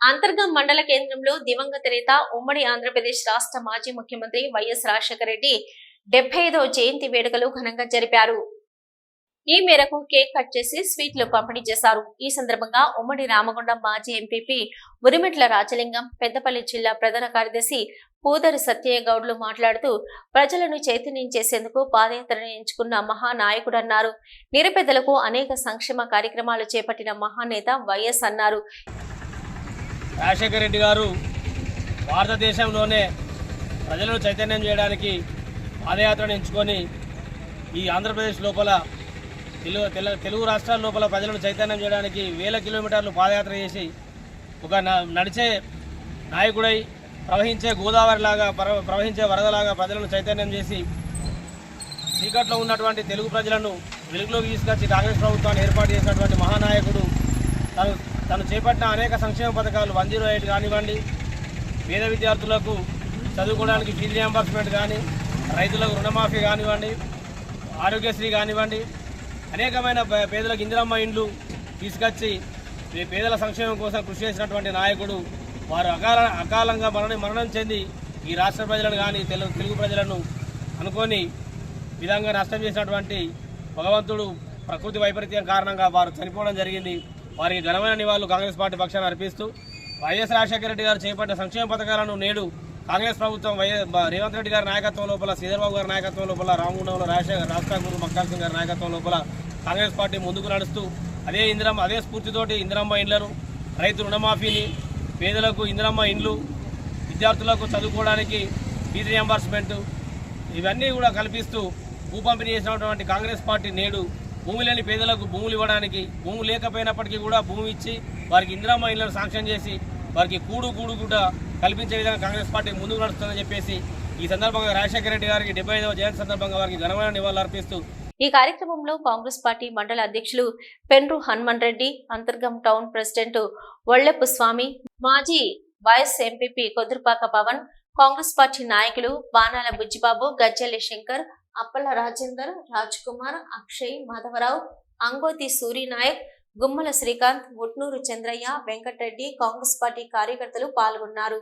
అంతర్గం మండల కేంద్రంలో దివంగత నేత ఉమ్మడి ఆంధ్రప్రదేశ్ రాష్ట్ర మాజీ ముఖ్యమంత్రి వైఎస్ రాజశేఖర రెడ్డి 75వ జయంతి వేడుకలు ఘనంగా జరిపారు. ఈ మేరకు కేక్ కట్ చేసి స్వీట్లు పంపిణీ చేశారు. ఈ సందర్భంగా ఉమ్మడి రామగుండం మాజీ ఎంపీపీ ఉరిమెట్ల రాజలింగం, పెద్దపల్లి జిల్లా ప్రధాన కార్యదర్శి పూదరి సత్యయ్య గౌడ్లు మాట్లాడుతూ ప్రజలను చైతన్యం చేసేందుకు పాదయాత్రను ఎంచుకున్న మహానాయకుడన్నారు. నిరుపేదలకు అనేక సంక్షేమ కార్యక్రమాలు చేపట్టిన మహానేత వైఎస్ అన్నారు. రాజశేఖర రెడ్డి గారు భారతదేశంలోనే ప్రజలను చైతన్యం చేయడానికి పాదయాత్రను ఎంచుకొని ఈ ఆంధ్రప్రదేశ్ లోపల తెలుగు రాష్ట్రాల లోపల ప్రజలను చైతన్యం చేయడానికి వేల కిలోమీటర్లు పాదయాత్ర చేసి ఒక నడిచే నాయకుడై ప్రవహించే గోదావరిలాగా ప్రవహించే వరదలాగా ప్రజలను చైతన్యం చేసి చీకట్లో ఉన్నటువంటి తెలుగు ప్రజలను వెలుగులోకి తీసుకొచ్చి కాంగ్రెస్ ప్రభుత్వాన్ని ఏర్పాటు చేసినటువంటి మహానాయకుడు. తను చేపట్టిన అనేక సంక్షేమ పథకాలు 108 కానివ్వండి, పేద విద్యార్థులకు చదువుకోవడానికి ఫీజు రియంబర్స్మెంట్ కానీ, రైతులకు రుణమాఫీ కానివ్వండి, ఆరోగ్యశ్రీ కానివ్వండి, అనేకమైన పేదలకు ఇందిరమ్మ ఇండ్లు తీసుకొచ్చి పేదల సంక్షేమం కోసం కృషి చేసినటువంటి నాయకుడు. వారు అకాలంగా మరణం చెంది ఈ రాష్ట్ర ప్రజలను కానీ తెలుగు ప్రజలను అనుకోని విధంగా నష్టం చేసినటువంటి భగవంతుడు ప్రకృతి వైపరీత్యం కారణంగా వారు చనిపోవడం జరిగింది. వారికి ఘనమైన నివాళులు కాంగ్రెస్ పార్టీ పక్షాన్ని అర్పిస్తూ వైఎస్ రాజశేఖర రెడ్డి గారు చేపట్టిన సంక్షేమ పథకాలను నేడు కాంగ్రెస్ ప్రభుత్వం రేవంత్ రెడ్డి గారి నాయకత్వం లోపల, శ్రీధర్బాబు గారి నాయకత్వం లోపల, రామగుండంలో రాష్ట్ర మక్కాల్ సింగ్ గారి నాయకత్వం లోపల కాంగ్రెస్ పార్టీ ముందుకు నడుస్తూ అదే స్ఫూర్తితోటి ఇందిరమ్మ ఇండ్లను, రైతు రుణమాఫీని, పేదలకు ఇందిరమ్మ ఇండ్లు, విద్యార్థులకు చదువుకోవడానికి ఫీజు రియంబర్స్మెంట్ ఇవన్నీ కూడా కల్పిస్తూ భూ పంపిణీ చేసినటువంటి కాంగ్రెస్ పార్టీ నేడు భూమి లేని పేదలకు భూములు ఇవ్వడానికి, భూమి లేకపోయినప్పటికీ కూడా భూమి ఇచ్చి వారికి ఇందిరమ్మ ఇండ్లను శాంక్షన్ చేసి వారికి కూడు కూడా కల్పించే విధంగా కాంగ్రెస్ పార్టీ ముందుకు నడుస్తుందని చెప్పేసి ఈ సందర్భంగా రాజశేఖర రెడ్డి గారికి 75వ జయంతి సందర్భంగా వారికి ఘనమైన నివాళులు అర్పిస్తూ ఈ కార్యక్రమంలో కాంగ్రెస్ పార్టీ మండల అధ్యక్షులు పెండ్రు హనుమన్ రెడ్డి, అంతర్గం టౌన్ ప్రెసిడెంట్ ఒళ్లెపు స్వామి, మాజీ vice MPP Kodurupaka Pavan, Congress party నాయకులు బాణాల బుజ్జిబాబు, గజ్జెల్లి శంకర్, అప్పల రాజేందర్, రాజ్ కుమార్, అక్షయ్, మాధవరావు, అంగోతి సూరినాయక్, గుమ్మల శ్రీకాంత్, ముట్నూరు చంద్రయ్య, వెంకటరెడ్డి, కాంగ్రెస్ పార్టీ కార్యకర్తలు పాల్గొన్నారు.